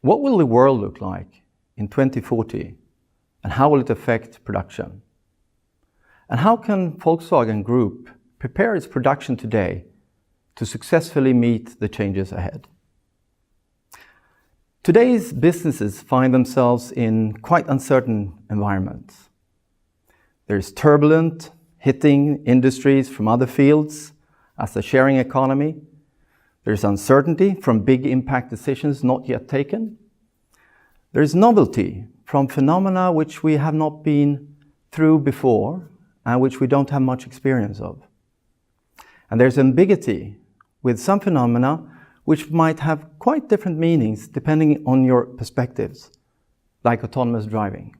What will the world look like in 2040, and how will it affect production? And how can Volkswagen Group prepare its production today to successfully meet the changes ahead? Today's businesses find themselves in quite uncertain environments. There's turbulence hitting industries from other fields as the sharing economy. There's uncertainty from big impact decisions not yet taken. There's novelty from phenomena which we have not been through before and which we don't have much experience of. And there's ambiguity with some phenomena which might have quite different meanings depending on your perspectives, like autonomous driving.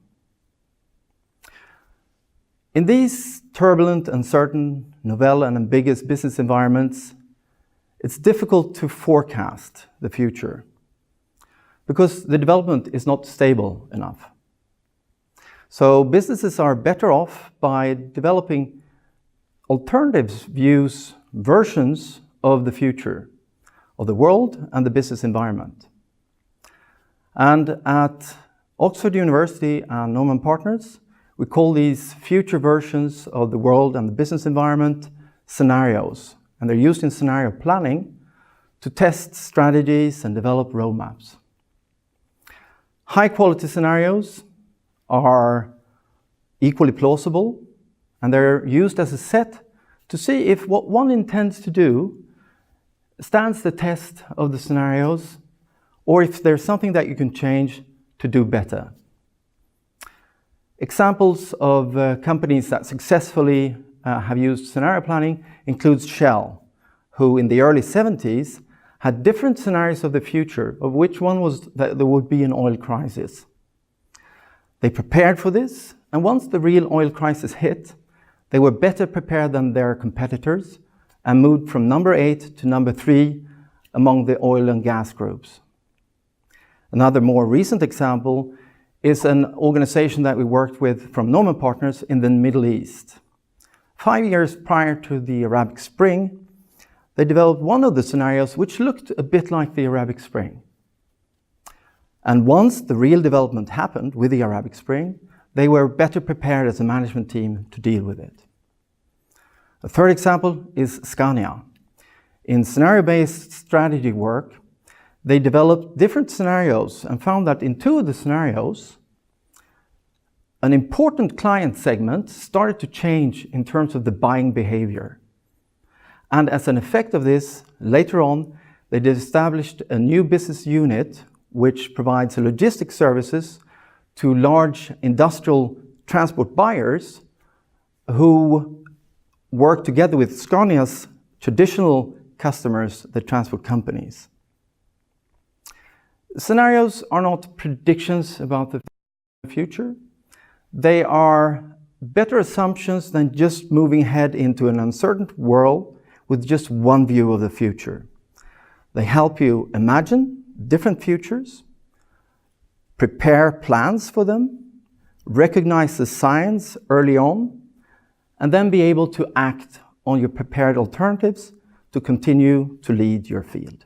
In these turbulent, uncertain, novel and ambiguous business environments, it's difficult to forecast the future because the development is not stable enough. So businesses are better off by developing alternatives, views, versions of the future, of the world and the business environment. And at Oxford University and NormannPartners, we call these future versions of the world and the business environment scenarios. And they're used in scenario planning to test strategies and develop roadmaps. High quality scenarios are equally plausible, and they're used as a set to see if what one intends to do stands the test of the scenarios, or if there's something that you can change to do better. Examples of companies that successfully have used scenario planning includes Shell, who in the early 70s had different scenarios of the future, of which one was that there would be an oil crisis. They prepared for this, and once the real oil crisis hit, they were better prepared than their competitors and moved from number 8 to number 3 among the oil and gas groups. Another more recent example is an organization that we worked with from NormannPartners in the Middle East. 5 years prior to the Arab Spring, they developed one of the scenarios which looked a bit like the Arab Spring. And once the real development happened with the Arab Spring, they were better prepared as a management team to deal with it. A third example is Scania. In scenario-based strategy work, they developed different scenarios and found that in 2 of the scenarios, an important client segment started to change in terms of the buying behavior. And as an effect of this, later on, they established a new business unit which provides logistics services to large industrial transport buyers who work together with Scania's traditional customers, the transport companies. Scenarios are not predictions about the future. They are better assumptions than just moving ahead into an uncertain world with just one view of the future. They help you imagine different futures, prepare plans for them, recognize the signs early on, and then be able to act on your prepared alternatives to continue to lead your field.